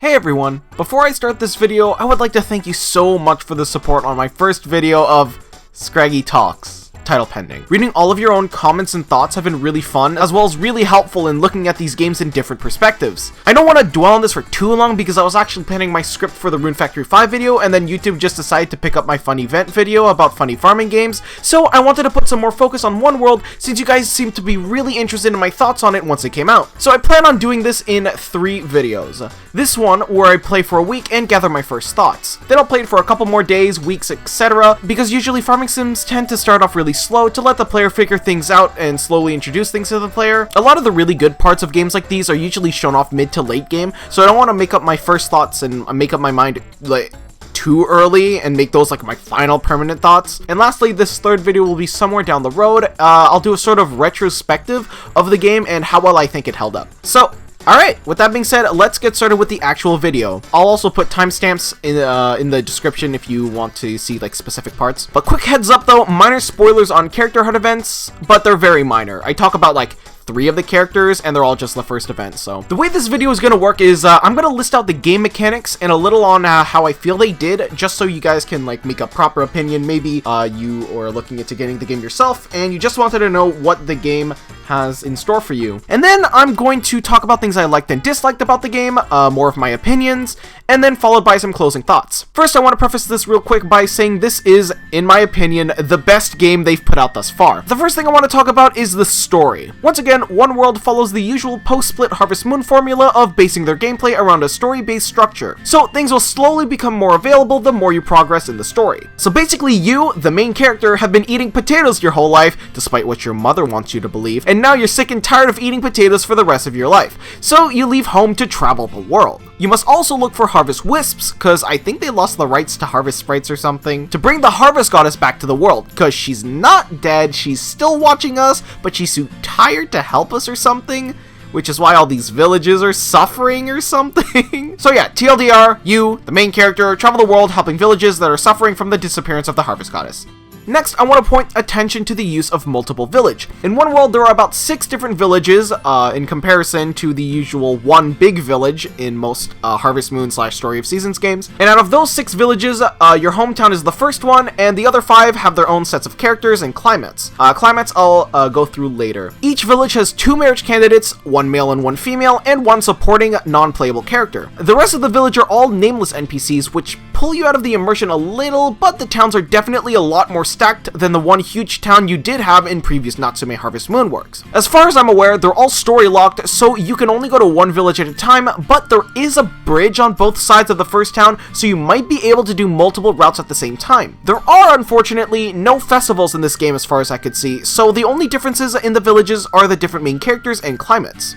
Hey everyone, before I start this video, I would like to thank you so much for the support on my first video of Scraggy Talks. Title pending. Reading all of your own comments and thoughts have been really fun, as well as really helpful in looking at these games in different perspectives. I don't want to dwell on this for too long because I was actually planning my script for the Rune Factory 5 video, and then YouTube just decided to pick up my fun event video about funny farming games, so I wanted to put some more focus on One World since you guys seem to be really interested in my thoughts on it once it came out. So I plan on doing this in 3 videos. This one, where I play for a week and gather my first thoughts. Then I'll play it for a couple more days, weeks, etc. because usually farming sims tend to start off really slow to let the player figure things out and slowly introduce things to the player. A lot of the really good parts of games like these are usually shown off mid to late game, so I don't want to make up my first thoughts and make up my mind like too early and make those like my final permanent thoughts. And lastly, this third video will be somewhere down the road. I'll do a sort of retrospective of the game and how well I think it held up. So alright, with that being said, let's get started with the actual video. I'll also put timestamps in the description if you want to see like specific parts. But quick heads up though, minor spoilers on character HUD events, but they're very minor. I talk about like 3 of the characters, and they're all just the first event. So the way this video is going to work is I'm going to list out the game mechanics and a little on how I feel they did, just so you guys can like make a proper opinion. Maybe you are looking into getting the game yourself and you just wanted to know what the game has in store for you. And then I'm going to talk about things I liked and disliked about the game, more of my opinions, and then followed by some closing thoughts. First, I want to preface this real quick by saying this is, in my opinion, the best game they've put out thus far. The first thing I want to talk about is the story. Once again, One World follows the usual post-split Harvest Moon formula of basing their gameplay around a story-based structure. So things will slowly become more available the more you progress in the story. So basically you, the main character, have been eating potatoes your whole life, despite what your mother wants you to believe, and now you're sick and tired of eating potatoes for the rest of your life. So you leave home to travel the world. You must also look for harvest wisps, cause I think they lost the rights to harvest sprites or something, to bring the harvest goddess back to the world, cause she's not dead, she's still watching us, but she's too tired to help us or something, which is why all these villages are suffering or something. So yeah, TLDR, you, the main character, travel the world helping villages that are suffering from the disappearance of the harvest goddess. Next, I want to point attention to the use of multiple village. In One World, there are about 6 different villages in comparison to the usual 1 big village in most Harvest Moon / Story of Seasons games. And out of those 6 villages, your hometown is the first one, and the other 5 have their own sets of characters and climates. Climates I'll go through later. Each village has 2 marriage candidates, 1 male and 1 female, and 1 supporting non-playable character. The rest of the village are all nameless NPCs, which pull you out of the immersion a little, but the towns are definitely a lot more stacked than the 1 huge town you did have in previous Natsume Harvest Moon works. As far as I'm aware, they're all story locked, so you can only go to 1 village at a time, but there is a bridge on both sides of the first town, so you might be able to do multiple routes at the same time. There are, unfortunately, no festivals in this game as far as I could see, so the only differences in the villages are the different main characters and climates.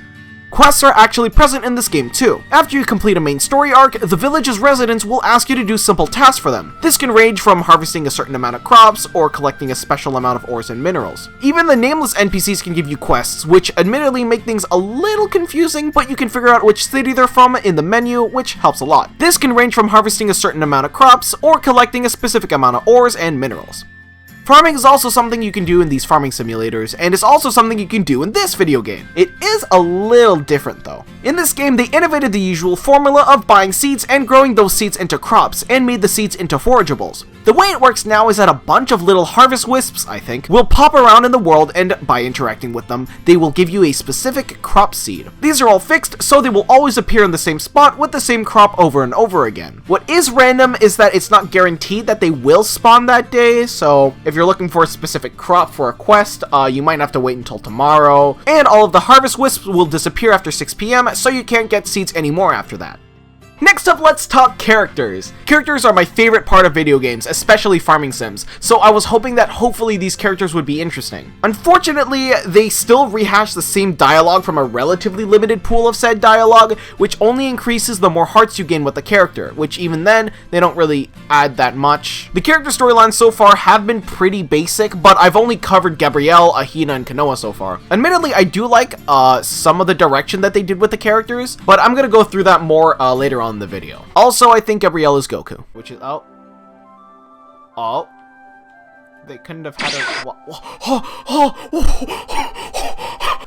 Quests are actually present in this game too. After you complete a main story arc, the village's residents will ask you to do simple tasks for them. This can range from harvesting a certain amount of crops or collecting a special amount of ores and minerals. Even the nameless NPCs can give you quests, which admittedly make things a little confusing, but you can figure out which city they're from in the menu, which helps a lot. This can range from harvesting a certain amount of crops or collecting a specific amount of ores and minerals. Farming is also something you can do in these farming simulators, and is also something you can do in this video game. It is a little different though. In this game, they innovated the usual formula of buying seeds and growing those seeds into crops, and made the seeds into forageables. The way it works now is that a bunch of little harvest wisps, I think, will pop around in the world, and by interacting with them, they will give you a specific crop seed. These are all fixed, so they will always appear in the same spot with the same crop over and over again. What is random is that it's not guaranteed that they will spawn that day, so if you're looking for a specific crop for a quest, you might have to wait until tomorrow, and all of the harvest wisps will disappear after 6 PM, so you can't get seeds anymore after that. Next up, let's talk characters. Characters are my favorite part of video games, especially farming sims, so I was hoping that hopefully these characters would be interesting. Unfortunately, they still rehash the same dialogue from a relatively limited pool of said dialogue, which only increases the more hearts you gain with the character, which even then, they don't really add that much. The character storylines so far have been pretty basic, but I've only covered Gabrielle, Ahina, and Kanoa so far. Admittedly, I do like some of the direction that they did with the characters, but I'm gonna go through that more later on in the video. Also, I think Gabrielle is Goku, which is they couldn't have had her.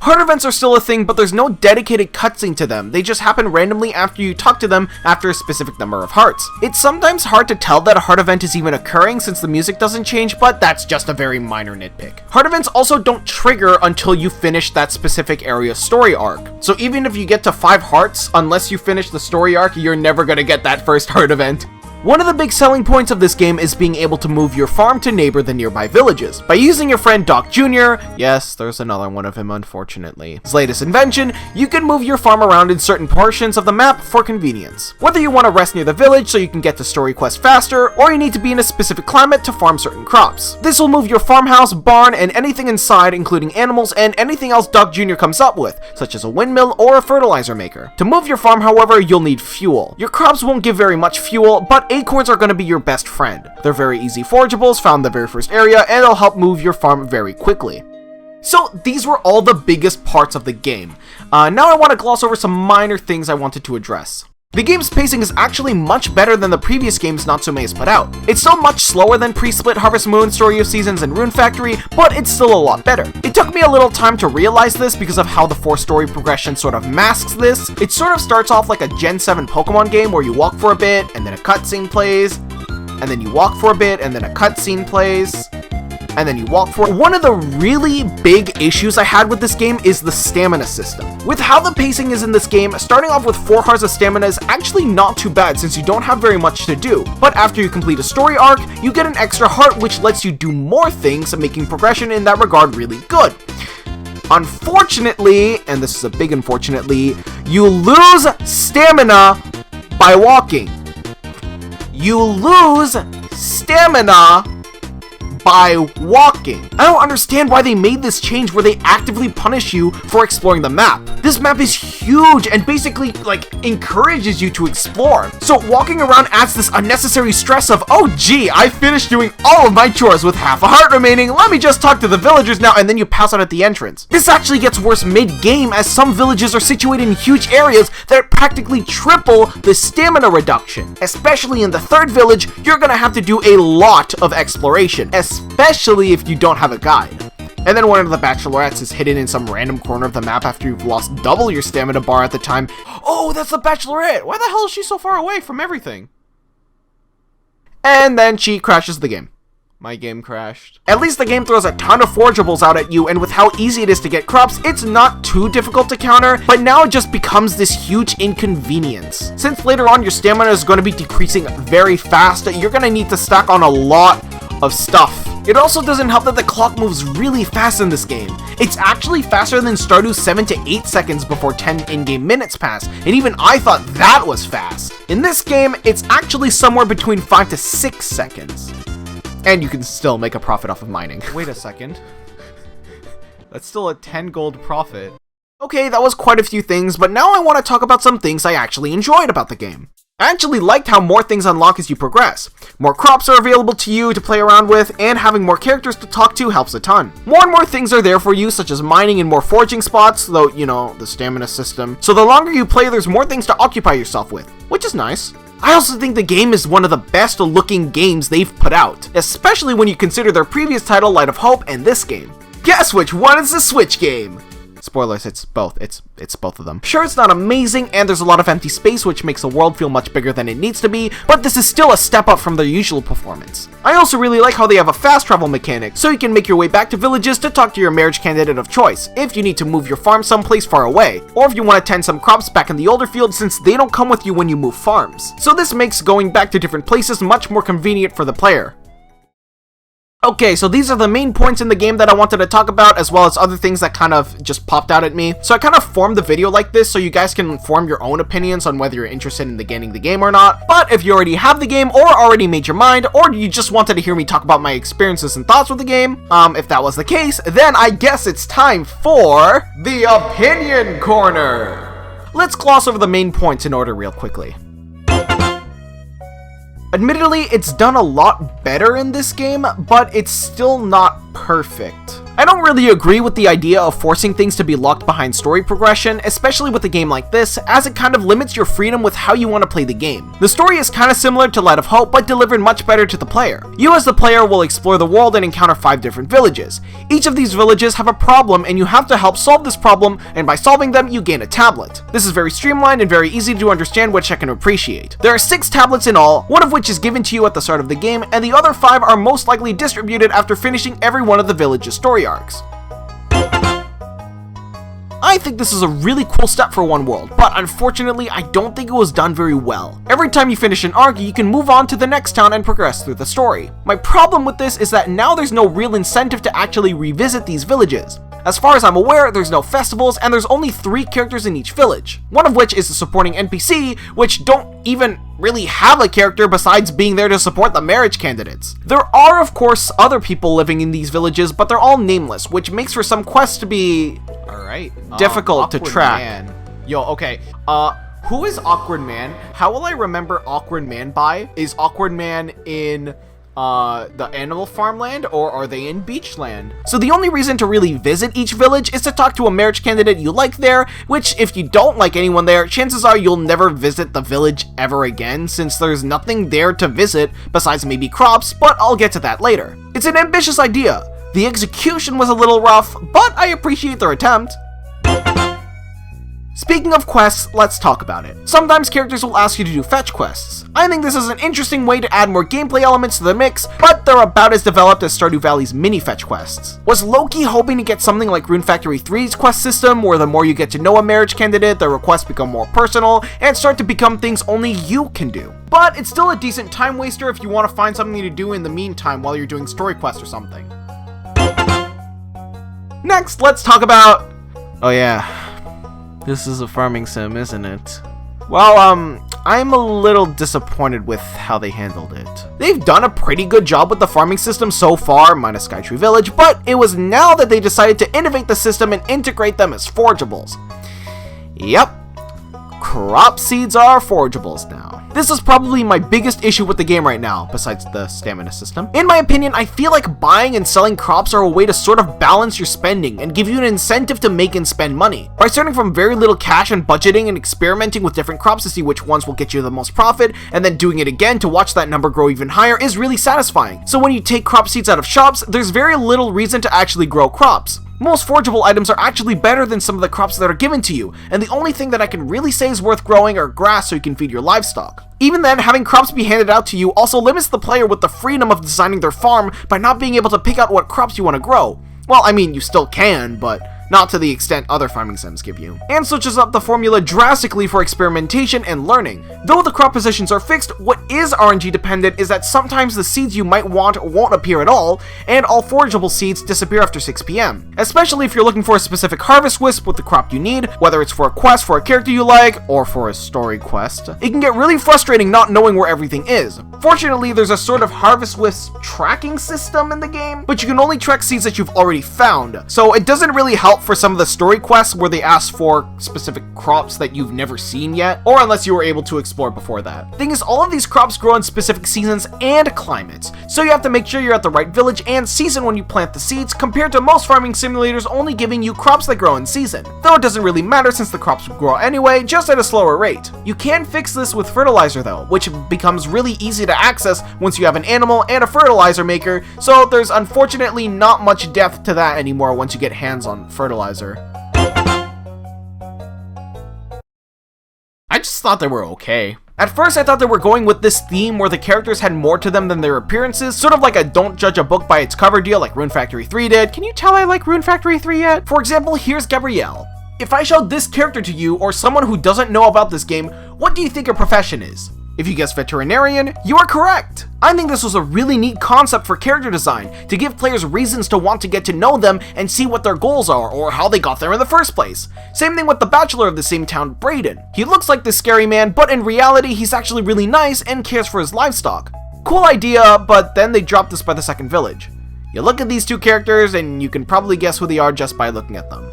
Heart events are still a thing, but there's no dedicated cutscene to them. They just happen randomly after you talk to them after a specific number of hearts. It's sometimes hard to tell that a heart event is even occurring since the music doesn't change, but that's just a very minor nitpick. Heart events also don't trigger until you finish that specific area story arc. So even if you get to 5 hearts, unless you finish the story arc, you're never gonna get that first heart event. One of the big selling points of this game is being able to move your farm to neighbor the nearby villages. By using your friend Doc Jr., yes, there's another one of him unfortunately, his latest invention, you can move your farm around in certain portions of the map for convenience. Whether you want to rest near the village so you can get to story quests faster, or you need to be in a specific climate to farm certain crops. This will move your farmhouse, barn, and anything inside, including animals and anything else Doc Jr. comes up with, such as a windmill or a fertilizer maker. To move your farm, however, you'll need fuel. Your crops won't give very much fuel, but acorns are going to be your best friend. They're very easy forageables found in the very first area, and they'll help move your farm very quickly. So these were all the biggest parts of the game. Now I want to gloss over some minor things I wanted to address. The game's pacing is actually much better than the previous games Natsume has put out. It's still much slower than pre-split Harvest Moon, Story of Seasons, and Rune Factory, but it's still a lot better. It took me a little time to realize this because of how the 4 story progression sort of masks this. It sort of starts off like a Gen 7 Pokemon game where you walk for a bit, and then a cutscene plays, and then you walk for a bit, and then a cutscene plays, and then you walk for it. One of the really big issues I had with this game is the stamina system. With how the pacing is in this game, starting off with 4 hearts of stamina is actually not too bad since you don't have very much to do. But after you complete a story arc, you get an extra heart which lets you do more things, making progression in that regard really good. Unfortunately, and this is a big unfortunately, you lose stamina by walking. You lose stamina by walking. I don't understand why they made this change where they actively punish you for exploring the map. This map is huge and basically encourages you to explore. So walking around adds this unnecessary stress of, oh gee, I finished doing all of my chores with half a heart remaining, let me just talk to the villagers now, and then you pass out at the entrance. This actually gets worse mid-game as some villages are situated in huge areas that practically triple the stamina reduction. Especially in the 3rd village, you're gonna have to do a lot of exploration, especially if you don't have a guide. And then one of the bachelorettes is hidden in some random corner of the map after you've lost double your stamina bar at the time. Oh, that's the bachelorette! Why the hell is she so far away from everything? And then she crashes the game. My game crashed. At least the game throws a ton of forageables out at you, and with how easy it is to get crops, it's not too difficult to counter, but now it just becomes this huge inconvenience. Since later on your stamina is going to be decreasing very fast, you're going to need to stack on a lot of stuff. It also doesn't help that the clock moves really fast in this game. It's actually faster than Stardew's 7 to 8 seconds before 10 in-game minutes pass, and even I thought that was fast. In this game, it's actually somewhere between 5 to 6 seconds. And you can still make a profit off of mining. Wait a second. That's still a 10 gold profit. Okay, that was quite a few things, but now I want to talk about some things I actually enjoyed about the game. I actually liked how more things unlock as you progress. More crops are available to you to play around with, and having more characters to talk to helps a ton. More and more things are there for you, such as mining and more foraging spots, though, you know, the stamina system. So the longer you play, there's more things to occupy yourself with, which is nice. I also think the game is one of the best looking games they've put out, especially when you consider their previous title, Light of Hope, and this game. Guess which one is the Switch game? Spoilers, it's both. It's both of them. Sure, it's not amazing, and there's a lot of empty space, which makes the world feel much bigger than it needs to be, but this is still a step up from their usual performance. I also really like how they have a fast travel mechanic, so you can make your way back to villages to talk to your marriage candidate of choice, if you need to move your farm someplace far away, or if you want to tend some crops back in the older field since they don't come with you when you move farms. So this makes going back to different places much more convenient for the player. Okay, so these are the main points in the game that I wanted to talk about, as well as other things that kind of just popped out at me. So I kind of formed the video like this so you guys can form your own opinions on whether you're interested in getting the game or not. But if you already have the game or already made your mind, or you just wanted to hear me talk about my experiences and thoughts with the game, if that was the case, then I guess it's time for the Opinion Corner. Let's gloss over the main points in order real quickly. Admittedly, it's done a lot better in this game, but it's still not perfect. I don't really agree with the idea of forcing things to be locked behind story progression, especially with a game like this, as it kind of limits your freedom with how you want to play the game. The story is kind of similar to Light of Hope, but delivered much better to the player. You as the player will explore the world and encounter 5 different villages. Each of these villages have a problem and you have to help solve this problem, and by solving them you gain a tablet. This is very streamlined and very easy to understand, which I can appreciate. There are 6 tablets in all, one of which is given to you at the start of the game, and the other 5 are most likely distributed after finishing every one of the village's story arcs. I think this is a really cool step for One World, but unfortunately I don't think it was done very well. Every time you finish an arc, you can move on to the next town and progress through the story. My problem with this is that now there's no real incentive to actually revisit these villages. As far as I'm aware, there's no festivals, and there's only 3 characters in each village, one of which is the supporting NPC, which don't even really have a character besides being there to support the marriage candidates. There are, of course, other people living in these villages, but they're all nameless, which makes for some quests to be difficult to track. Man. Yo, okay, who is Awkward Man? How will I remember Awkward Man by? Is Awkward Man in the Animal Farmland, or are they in Beachland? So the only reason to really visit each village is to talk to a marriage candidate you like there, which if you don't like anyone there, chances are you'll never visit the village ever again, since there's nothing there to visit besides maybe crops, but I'll get to that later. It's an ambitious idea. The execution was a little rough, but I appreciate their attempt. Speaking of quests, let's talk about it. Sometimes characters will ask you to do fetch quests. I think this is an interesting way to add more gameplay elements to the mix, but they're about as developed as Stardew Valley's mini fetch quests. Was Loki hoping to get something like Rune Factory 3's quest system, where the more you get to know a marriage candidate, the requests become more personal, and start to become things only you can do? But it's still a decent time waster if you want to find something to do in the meantime while you're doing story quests or something. Next, let's talk about... Oh yeah. This is a farming sim, isn't it? Well, I'm a little disappointed with how they handled it. They've done a pretty good job with the farming system so far, minus Skytree Village, but it was now that they decided to innovate the system and integrate them as forageables. Yep. Crop seeds are forageables now. This is probably my biggest issue with the game right now, besides the stamina system. In my opinion, I feel like buying and selling crops are a way to sort of balance your spending and give you an incentive to make and spend money. By starting from very little cash and budgeting and experimenting with different crops to see which ones will get you the most profit, and then doing it again to watch that number grow even higher is really satisfying. So when you take crop seeds out of shops, there's very little reason to actually grow crops. Most forageable items are actually better than some of the crops that are given to you, and the only thing that I can really say is worth growing are grass so you can feed your livestock. Even then, having crops be handed out to you also limits the player with the freedom of designing their farm by not being able to pick out what crops you want to grow. Well, I mean, you still can, but not to the extent other farming sims give you, and switches up the formula drastically for experimentation and learning. Though the crop positions are fixed, what is RNG dependent is that sometimes the seeds you might want won't appear at all, and all forageable seeds disappear after 6 PM. Especially if you're looking for a specific harvest wisp with the crop you need, whether it's for a quest for a character you like, or for a story quest. It can get really frustrating not knowing where everything is. Fortunately, there's a sort of harvest wisp tracking system in the game, but you can only track seeds that you've already found, so it doesn't really help for some of the story quests where they ask for specific crops that you've never seen yet, or unless you were able to explore before that. Thing is, all of these crops grow in specific seasons and climates, so you have to make sure you're at the right village and season when you plant the seeds, compared to most farming simulators only giving you crops that grow in season. Though it doesn't really matter since the crops grow anyway, just at a slower rate. You can fix this with fertilizer though, which becomes really easy to access once you have an animal and a fertilizer maker, so there's unfortunately not much depth to that anymore once you get hands on fertilizer. I just thought they were okay. At first I thought they were going with this theme where the characters had more to them than their appearances, sort of like a don't judge a book by its cover deal like Rune Factory 3 did. Can you tell I like Rune Factory 3 yet? For example, here's Gabrielle. If I showed this character to you or someone who doesn't know about this game, what do you think her profession is? If you guess veterinarian, you are correct! I think this was a really neat concept for character design, to give players reasons to want to get to know them and see what their goals are, or how they got there in the first place. Same thing with the bachelor of the same town, Brayden. He looks like this scary man, but in reality he's actually really nice and cares for his livestock. Cool idea, but then they dropped this by the second village. You look at these two characters and you can probably guess who they are just by looking at them.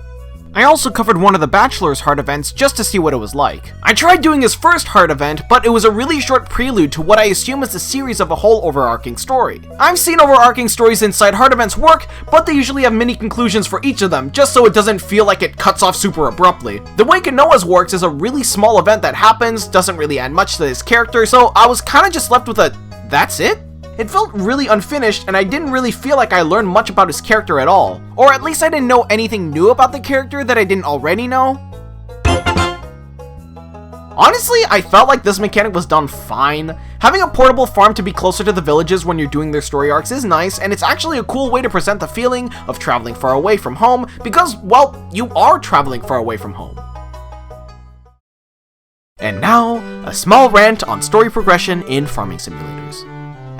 I also covered one of the Bachelor's Heart events just to see what it was like. I tried doing his first Heart event, but it was a really short prelude to what I assume is the series of a whole overarching story. I've seen overarching stories inside Heart events work, but they usually have mini conclusions for each of them, just so it doesn't feel like it cuts off super abruptly. The way Kanoa's works is a really small event that happens, doesn't really add much to his character, so I was kinda just left with a, that's it? It felt really unfinished, and I didn't really feel like I learned much about his character at all. Or at least I didn't know anything new about the character that I didn't already know. Honestly, I felt like this mechanic was done fine. Having a portable farm to be closer to the villages when you're doing their story arcs is nice, and it's actually a cool way to present the feeling of traveling far away from home, because, well, you are traveling far away from home. And now, a small rant on story progression in farming simulators.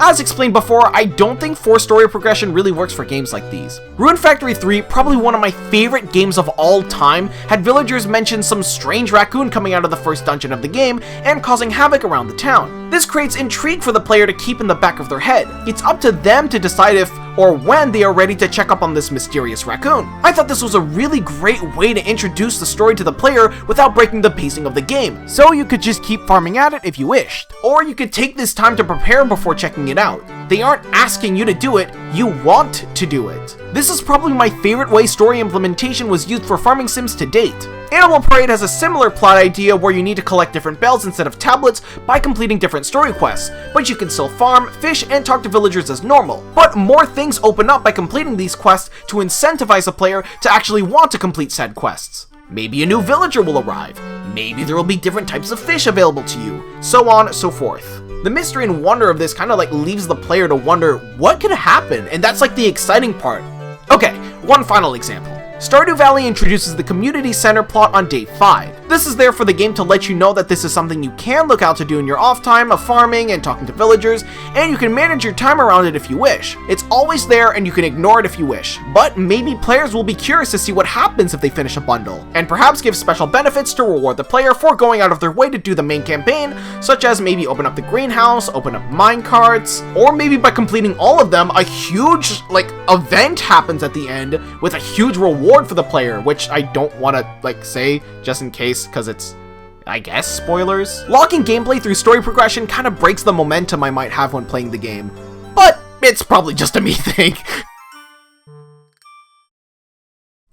As explained before, I don't think 4 story progression really works for games like these. Ruin Factory 3, probably one of my favorite games of all time, had villagers mention some strange raccoon coming out of the first dungeon of the game and causing havoc around the town. This creates intrigue for the player to keep in the back of their head. It's up to them to decide if or when they are ready to check up on this mysterious raccoon. I thought this was a really great way to introduce the story to the player without breaking the pacing of the game, so you could just keep farming at it if you wished. Or you could take this time to prepare before checking it out. They aren't asking you to do it, you want to do it. This is probably my favorite way story implementation was used for farming sims to date. Animal Parade has a similar plot idea where you need to collect different bells instead of tablets by completing different story quests, but you can still farm, fish, and talk to villagers as normal. But more things open up by completing these quests to incentivize a player to actually want to complete said quests. Maybe a new villager will arrive, maybe there will be different types of fish available to you, so on and so forth. The mystery and wonder of this kind of like leaves the player to wonder what could happen, and that's like the exciting part. Okay, one final example. Stardew Valley introduces the community center plot on day 5. This is there for the game to let you know that this is something you can look out to do in your off time of farming and talking to villagers, and you can manage your time around it if you wish. It's always there and you can ignore it if you wish, but maybe players will be curious to see what happens if they finish a bundle, and perhaps give special benefits to reward the player for going out of their way to do the main campaign, such as maybe open up the greenhouse, open up minecarts, or maybe by completing all of them, a huge, event happens at the end with a huge reward for the player, which I don't want to, say, just in case, because it's, I guess, spoilers. Locking gameplay through story progression kind of breaks the momentum I might have when playing the game, but it's probably just a me thing.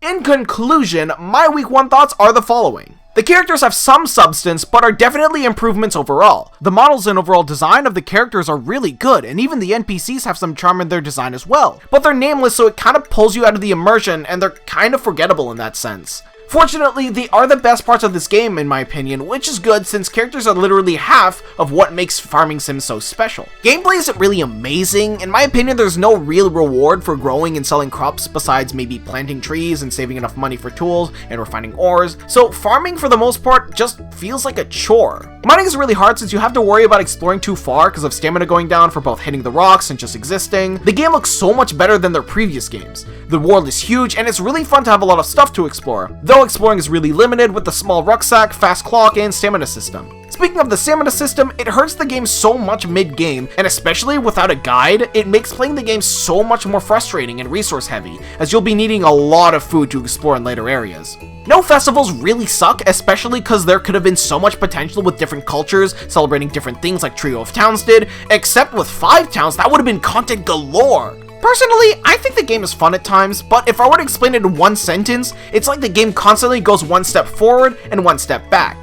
In conclusion, my week 1 thoughts are the following. The characters have some substance, but are definitely improvements overall. The models and overall design of the characters are really good, and even the NPCs have some charm in their design as well. But they're nameless, so it kind of pulls you out of the immersion, and they're kind of forgettable in that sense. Fortunately, they are the best parts of this game in my opinion, which is good since characters are literally half of what makes farming sims so special. Gameplay isn't really amazing. In my opinion, there's no real reward for growing and selling crops besides maybe planting trees and saving enough money for tools and refining ores, so farming for the most part just feels like a chore. Mining is really hard since you have to worry about exploring too far because of stamina going down for both hitting the rocks and just existing. The game looks so much better than their previous games. The world is huge and it's really fun to have a lot of stuff to explore, though exploring is really limited with the small rucksack, fast clock, and stamina system. Speaking of the stamina system, it hurts the game so much mid-game, and especially without a guide, it makes playing the game so much more frustrating and resource heavy, as you'll be needing a lot of food to explore in later areas. No festivals really suck, especially because there could have been so much potential with different cultures celebrating different things like Trio of Towns did, except with 5 towns, that would have been content galore. Personally, I think the game is fun at times, but if I were to explain it in one sentence, it's like the game constantly goes 1 step forward and 1 step back.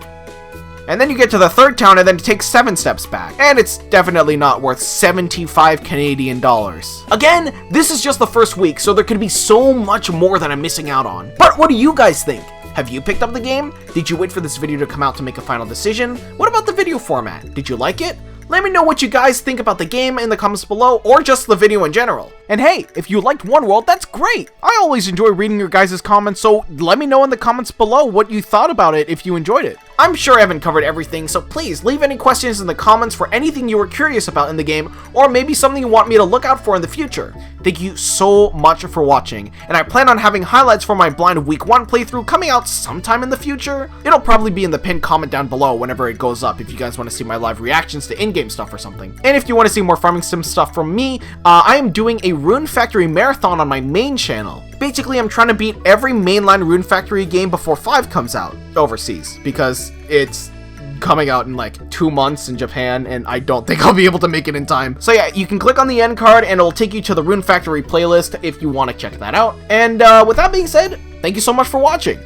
And then you get to the 3rd town and then it takes 7 steps back. And it's definitely not worth 75 Canadian dollars. Again, this is just the first week, so there could be so much more that I'm missing out on. But what do you guys think? Have you picked up the game? Did you wait for this video to come out to make a final decision? What about the video format? Did you like it? Let me know what you guys think about the game in the comments below, or just the video in general. And hey, if you liked One World, that's great! I always enjoy reading your guys' comments, so let me know in the comments below what you thought about it if you enjoyed it. I'm sure I haven't covered everything, so please leave any questions in the comments for anything you were curious about in the game, or maybe something you want me to look out for in the future. Thank you so much for watching, and I plan on having highlights for my blind week 1 playthrough coming out sometime in the future. It'll probably be in the pinned comment down below whenever it goes up if you guys want to see my live reactions to in-game stuff or something. And if you want to see more farming sim stuff from me, I am doing a Rune Factory Marathon on my main channel. Basically, I'm trying to beat every mainline Rune Factory game before 5 comes out overseas, because it's coming out in like 2 months in Japan, and I don't think I'll be able to make it in time. So yeah, you can click on the end card and it'll take you to the Rune Factory playlist if you want to check that out. And with that being said, thank you so much for watching.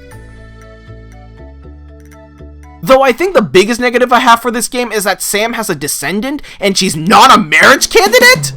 Though I think the biggest negative I have for this game is that Sam has a descendant and she's not a marriage candidate?